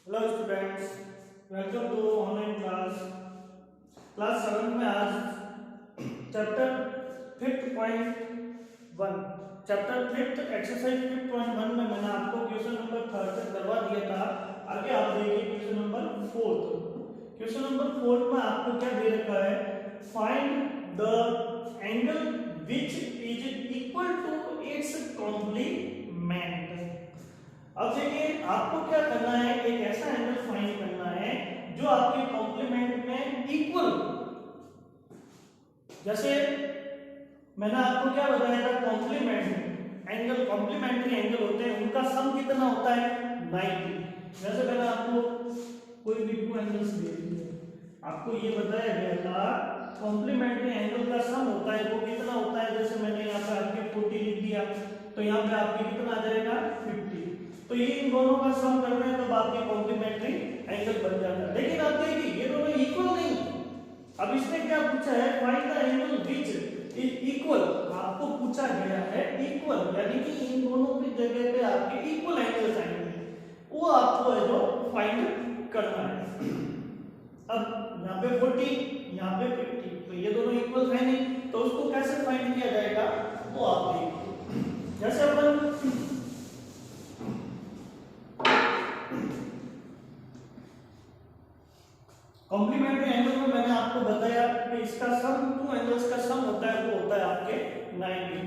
Hello students, welcome to online class 7 में आज chapter 5.1 chapter 5 exercise 5.1 में मैंने आपको क्वेश्चन नंबर 3 तक करवा दिया था। आगे आप देखिए क्वेश्चन नंबर 4। क्वेश्चन नंबर 4 में आपको क्या दे रखा है, find the angle which is equal to its complement. अब देखिए आपको क्या करना है, एक ऐसा एंगल फाइंड करना है जो आपके कॉम्प्लीमेंट में इक्वल। जैसे मैंने आपको क्या बताया था, कॉम्प्लीमेंट एंगल, कॉम्प्लीमेंट्री एंगल होते हैं उनका सम कितना होता है 90। जैसे मैंने आपको कोई भी टू एंगल्स दे दिए, आपको ये बताया गया था कॉम्प्लीमेंट्री एंगल का सम होता है वो कितना होता है। जैसे मैंने यहाँ पे आपके 40 लिख दिया तो यहाँ पे आपके कितना आ जाएगा 50। तो ये इन दोनों का सम करते हैं तब आपके कॉम्प्लीमेंट्री एंगल बन जाता है। लेकिन आप देखिए ये दोनों इक्वल नहीं। अब इसने क्या पूछा है, find the angle which is equal. आपको पूछा गया है इक्वल, यानी कि इन दोनों की जगह पे आपके इक्वल एंगल्स आएंगे, वो आपको है जो फाइंड करना है। अब यहाँ पे 40 यहाँ पे 50, तो ये दोनों इक्वल है नहीं, तो उसको कैसे फाइंड किया जाएगा वो आप देखिए। जैसे अपन कॉम्प्लीमेंट्री एंगल में मैंने आपको बताया कि इसका सम, टू एंगल्स का सम होता है वो होता है आपके 90।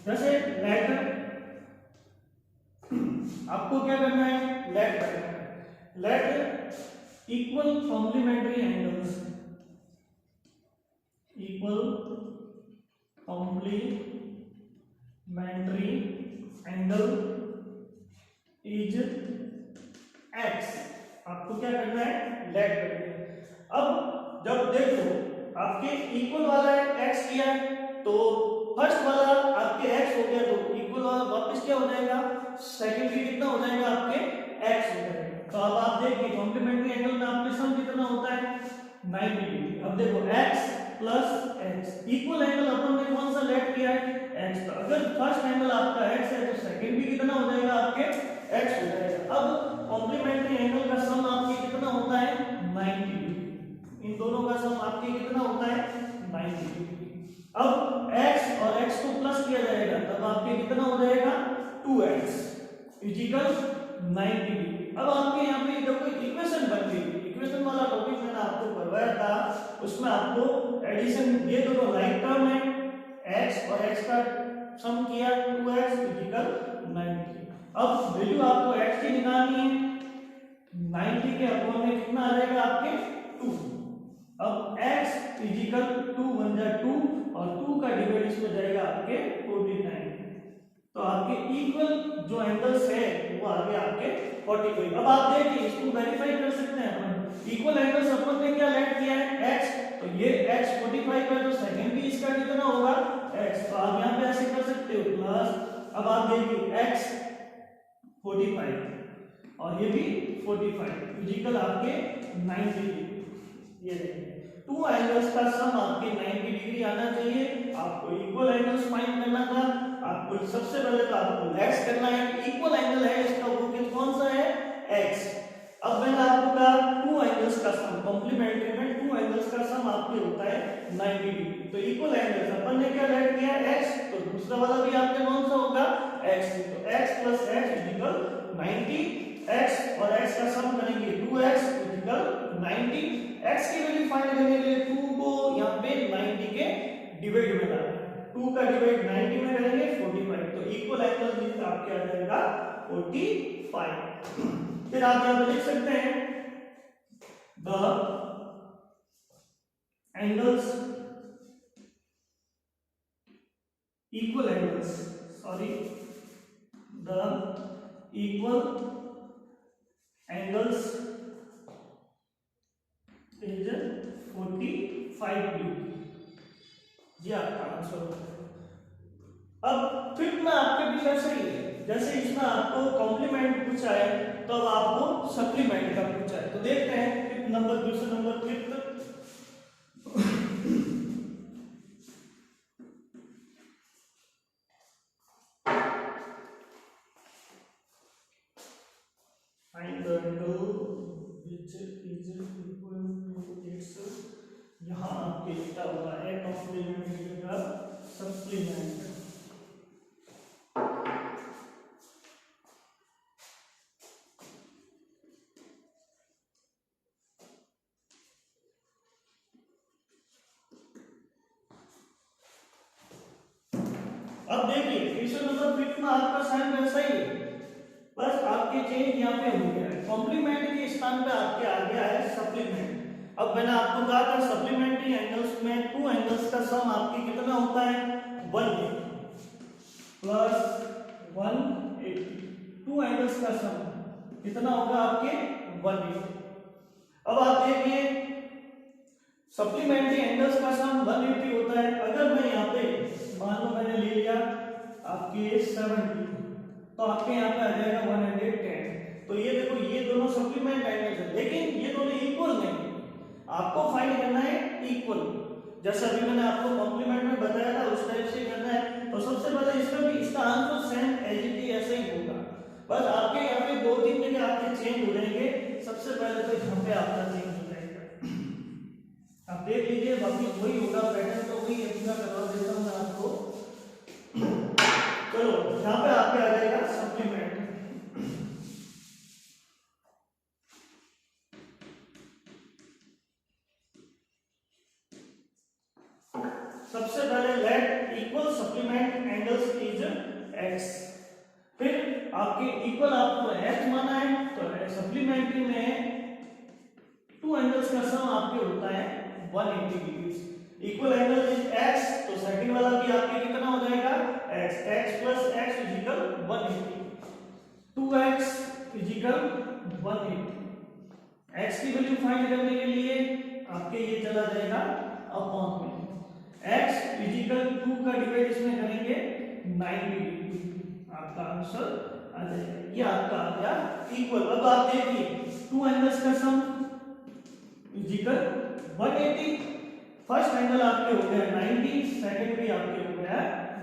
जैसे लेट, आपको क्या करना है, लेट करना है, let equal complementary angles, equal complementary angle is x. आपको क्या करना है, लेट करना है। अब जब देखो आपके इक्वल वाला है एक्स किया है तो फर्स्ट वाला आपके एक्स हो गया, तो इक्वल वाला वापस क्या हो जाएगा, सेकंड भी कितना हो जाएगा आपके एक्स हो जाएगा। तो अब आप देखिए कॉम्प्लीमेंट्री एंगल में आपके सम कितना होता है 90 डिग्री। अब देखो x plus x equal angle अपन ने कौन सा लेट किया है, x। तो अगर फर्स्ट एंगल आपका x है तो सेकंड भी कितना हो जाएगा आपके x हो जाएगा। अब कॉम्प्लीमेंट्री एंगल का सम आपके कितना होता है 90 डिग्री। इन दोनों का सम आपके कितना होता है 90 डिग्री। अब x और x को प्लस किया जाएगा तब आपके कितना हो जाएगा 2x इक्वल 90 डिग्री। अब आपके यहाँ पे देखो इक्वेशन बन गई। इक्वेशन वाला टॉपिक मैंने आपको करवाया था, उसमें आपको एडिशन, ये दोनों राइट टर्म है x और x का सम किया 2x इक्वल 90। अब वैल्यू आपको x की निकालनी है, 90 के अपॉन में कितना आ जाएगा आपके 2। अब x इक्वल 2 बन जाए 2 और 2 का डिवाइड इसमें जाएगा आपके 49। तो आपके इक्वल जो एंगल्स है वो आ गए आपके 45। अब आप देखिए इसको वेरीफाई कर सकते हैं अपन, इक्वल एंगल्स अपन ने क्या लेट किया है x, तो ये x 45 है तो सेकंड भी इसका कितना होगा x। तो आप यहां पे ऐसे कर सकते हो प्लस, अब आप देखिए x 45 और ये भी 45 इक्वल आपके 90 डिग्री। ये देखिए टू एंगल्स का सम आपके 90 डिग्री आना चाहिए। आपको इक्वल एंगल्स फाइंड करना था, आपको सबसे पहले तो आपको लेट्स करना है इक्वल एंगल है इसका वो कौन सा है x। अब मैंने आपको कहा टू एंगल्स का सम, कॉम्प्लीमेंट्री में टू एंगल्स का सम आपके होता है 90 डिग्री। तो इक्वल एंगल्स अपन ने क्या लेट किया x, तो दूसरा वाला भी आपके कौन सा होगा x। तो x plus x equal 90, x और x का सम करेंगे 2x इक्वल 90। x की वैल्यू फाइंड करने के लिए 2 को यहां पे 90 के डिवाइड में डालें, 2 का डिवाइड 90 में करेंगे 45। तो इक्वल एंगल जिसका आपके आ जाएगा 45। फिर आप यहां पे लिख सकते हैं the angles, equal angles, sorry the equal angles is 45 degree. ये आपका आंसर होगा। अब फिर में आपके भी वैसे ही है, जैसे इसमें आपको कॉम्प्लीमेंट पूछा है तो अब आपको सप्लीमेंट का पूछा है। तो देखते हैं fifth number, question number 5। Find the angle which is equal to its, यहाँ आपके लिखा हुआ है कॉम्प्लीमेंट की जगह सप्लीमेंट। अब देखिए क्वेश्चन नंबर 5 में आपका साइन वैसा ही है, बस आपके चेंज यहाँ पे हो गया है, कॉम्प्लीमेंट के स्थान पे आपके आ गया है सप्लीमेंट। अब मैंने आपको कहा था सप्लीमेंट्री एंगल्स में टू एंगल्स का सम आपके कितना होता है 180 प्लस 180, टू एंगल्स का सम कितना होगा आपके 180। अब आप देखिए सप्लीमेंट्री एंगल्स का सम 180 होता है। अगर मैं यहाँ पे मान लो मैंने ले लिया आपके 70, तो आपके यहाँ पे आ जाएगा 110। तो ये देखो ये दोनों सप्लीमेंट एंगल्स है, लेकिन ये दोनों इक्वल नहीं, आपको फाइंड करना है इक्वल। जैसा अभी मैंने आपको कॉम्प्लीमेंट में बताया था उस टाइप से करना है। तो सबसे पहले इसमें भी इसका answer same as it is ऐसा ही होगा, बस आपके यहाँ पे 2-3 जगह आपके चेंज हो जाएंगे। सबसे पहले तो यहाँ पे आपका चेंज हो जाएगा, आप देख लीजिए, बाकी वही होगा पैटर्न, तो वही पूरा करवा देता हूँ मैं आपको। चलो यहाँ पे आपके आ जाएगा सप्लीमेंट। सबसे पहले let equal supplement angles is x, फिर आपके इक्वल आपको h माना है, तो सप्लीमेंट्री में टू एंगल्स का सम आपके होता है 180 degree. Equal angle is x, तो सेकंड वाला भी आपके कितना हो जाएगा x, x plus x is equal 180, 2x is equal 180। x की वैल्यू फाइंड करने के लिए आपके ये चला जाएगा अपॉन में, x इज इक्वल 2 का डिवाइड इसमें करेंगे 90 डिग्री, आपका आंसर आ जाएगा। ये आपका आ गया इक्वल। अब आप देखिए टू एंगल्स का सम इज इक्वल 180, फर्स्ट एंगल आपके हो गया 90, सेकंड भी आपके हो गया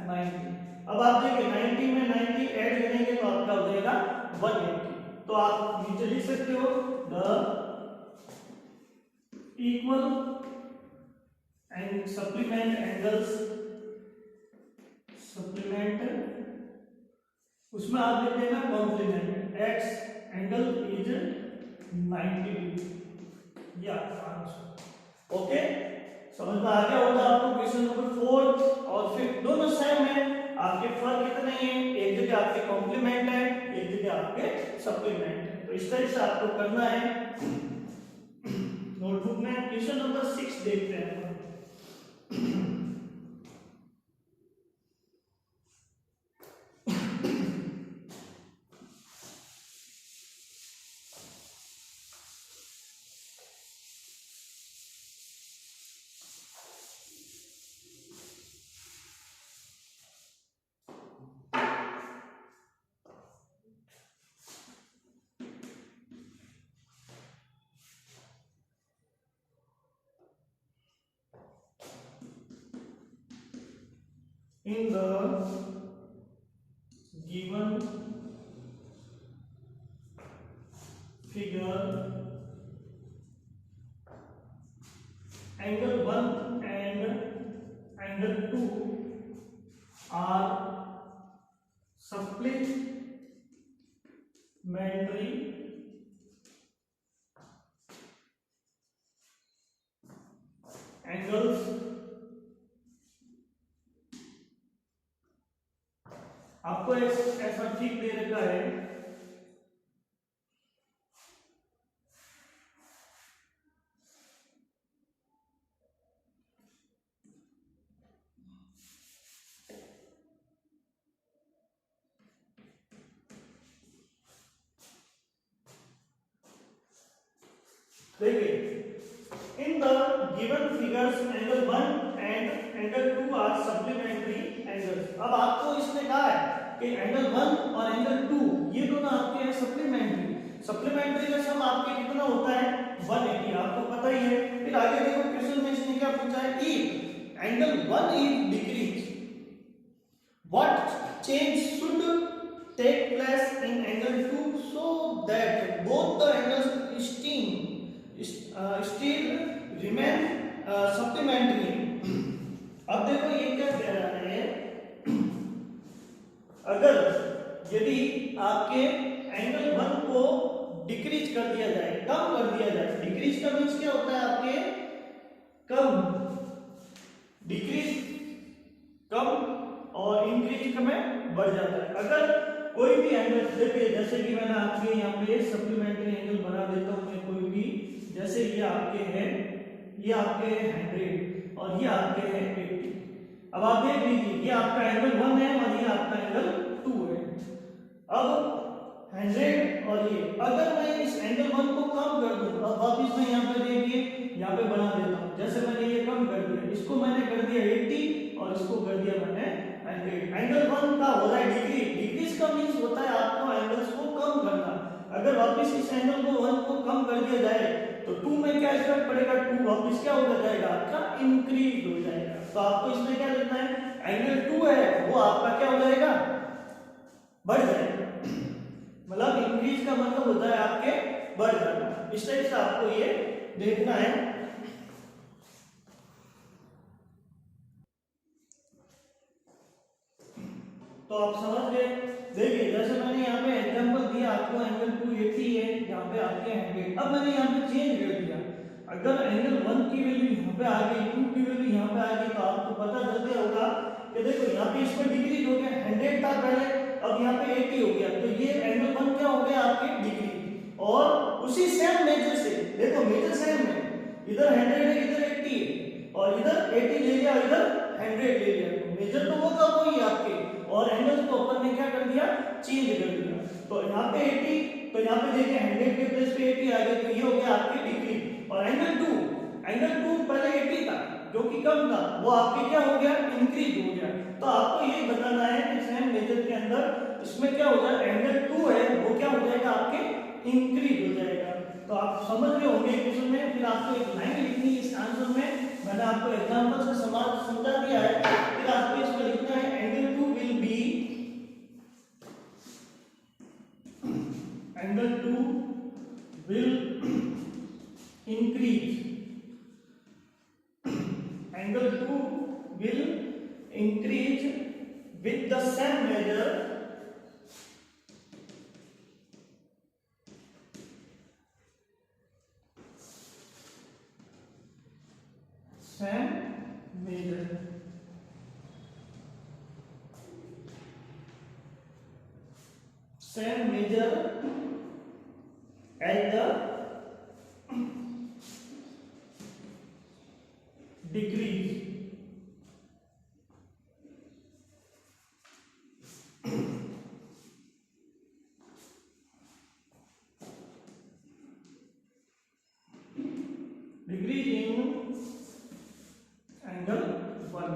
90। अब आप देखिए 90 में 90 ऐड करेंगे तो आपका हो जाएगा 180। तो आप नीचे लिख सकते हो the equal and supplement angles, supplement उसमें आप लिख देना complement, x angle is 90 degree, ये आपका आंसर। ओके, समझ में आ गया होगा आपको क्वेश्चन नंबर 4 और 5 दोनों सेम है, आपके फर्क कितने हैं, एक जगह आपके कॉम्प्लीमेंट है, एक जगह आपके सप्लीमेंट है। तो इस तरह से आपको करना है। नोटबुक में क्वेश्चन नंबर 6 देखते हैं। In the given figure, angle 1 and angle 2 are supplementary angles। आपको ऐसा ठीक दे रखा है, देखिए in the given figures angle 1 and angle 2 are supplementary angles. अब आपको इसने कहा है कि एंगल 1 और एंगल 2 ये दोनों आपके हैं सप्लीमेंट्री। सप्लीमेंट्री का सम आपके कितना होता है 180, आपको पता ही है। फिर आगे देखो क्वेश्चन में इसने क्या पूछा है, if angle 1 is decrease what change should take place in angle 2 so that both the angles still remain supplementary. अब देखो ये क्या कह रहा है, अगर यदि आपके एंगल 1 को डिक्रीज कर दिया जाए, कम कर दिया जाए, डिक्रीज का मींस क्या होता है आपके कम, डिक्रीज कम और इंक्रीज में बढ़ जाता है। अगर कोई भी एंगल देखिए, जैसे कि मैंने आपके यहाँ पे सप्लीमेंट्री एंगल बना देता हूँ मैं, कोई भी जैसे ये आपके हैं, ये आपके 100 और ये आपके हैं 80। अब आप देख लीजिए ये आपका एंगल 1 है और ये आपका एंगल 2 है। अब 100 और ये, अगर मैं इस एंगल 1 को कम कर दूं, अब वापिस मैं यहाँ पे देखिए यहाँ पे बना देता हूँ, जैसे मैंने ये कम कर दिया, इसको मैंने कर दिया 80 और इसको कर दिया मैंने 100। एंगल 1 का हो रहा है डिक्रीज, डिक्रीज का मींस होता है आपको एंगल्स को कम करना। अगर वापिस इस एंगल को 1 को कम कर दिया जाए तो 2 में क्या इफेक्ट पड़ेगा, 2 वापिस क्या हो जाएगा आपका इंक्रीज हो जाएगा। तो आपको इसमें क्या लिखना है, एंगल 2 है वो आपका क्या हो जाएगा, बढ़ जाएगा, मतलब इंक्रीज का मतलब होता है आपके बढ़ जाना। इस टाइप से आपको ये देखना है। तो आप समझ गए। देखिए जैसे मैंने यहाँ पे एग्जांपल दिया आपको, एंगल 280 है, यहाँ पे आपके 100। अब मैंने यहाँ पे चेंज कर दिया, अगर एंगल 1 की वैल्यू यहाँ पे आ गई, 2 की वैल्यू यहाँ पे आ गई, तो आपको पता चलते होगा कि देखो यहाँ पे इसमें डिक्रीज हो गया, 100 था पहले, अब यहाँ पे 80 हो गया, तो ये एंगल 1 क्या हो गया आपके डिक्रीज। और उसी सेम मेजर से देखो, मेजर सेम है, इधर 100 है इधर 80 है, और इधर 80 ले लिया इधर 100 ले लिया, मेजर तो वो का वही आपके, और एंगल्स को अपन ने क्या कर दिया, चेंज कर दिया। तो यहाँ पे 80, तो यहाँ पे देखिए 100 के प्लेस पे 80 आ गया, तो ये हो गया आपके डिक्रीज। और एंगल 2 पहले 80 था जो कि कम था, वो आपके क्या हो गया, इंक्रीज हो गया। तो आपको ये बताना है कि सेम मेजर के अंदर इसमें क्या हो जाए, एंगल 2 है वो क्या हो जाएगा आपके इंक्रीज हो जाएगा। तो आप समझ रहे होंगे क्वेश्चन में। फिर आपको एक लाइन लिखनी है इस आंसर में, मैंने आपको एग्जांपल से समझा दिया है, फिर आपको इसमें लिखना है angle 2 will be, angle 2 will increase, angle 2 will increase with the same measure, same measure as the decrease. Decrease in angle 1,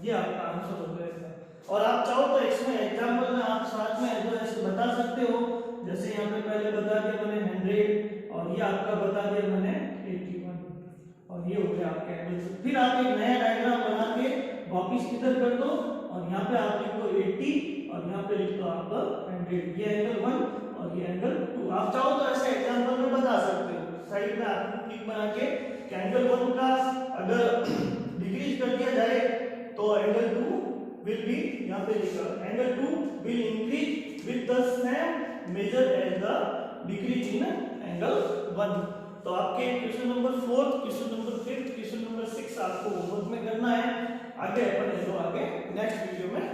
ये आपका आंसर हो जाएगा। और आप चाहो तो इसमें एग्जांपल में आप साथ में ऐसे बता सकते हो, जैसे यहाँ पे पहले बता दिया मैंने 100 और ये आपका बता दिया मैंने 81 और ये हो गया आपका एंगल। फिर आप एक नया डायग्राम बना के वापिस इधर कर दो और यहाँ पे आप लिख दो 80 और यहाँ पे लिख दो आपका 100, ये एंगल 1 और ये एंगल 2। आप चाहो तो ऐसे एग्जांपल में बता सकते हो, साइड में आप टिक बना के एंगल 1 का अगर डिक्रीज कर दिया जाए तो एंगल 2 विल बी, यहाँ पे लिखा angle 2 will increase with the same measure as the decrease in angle 1। तो आपके question number 4, question number 5, question number 6 आपको होमवर्क में करना है। आगे अपन आगे नेक्स्ट वीडियो में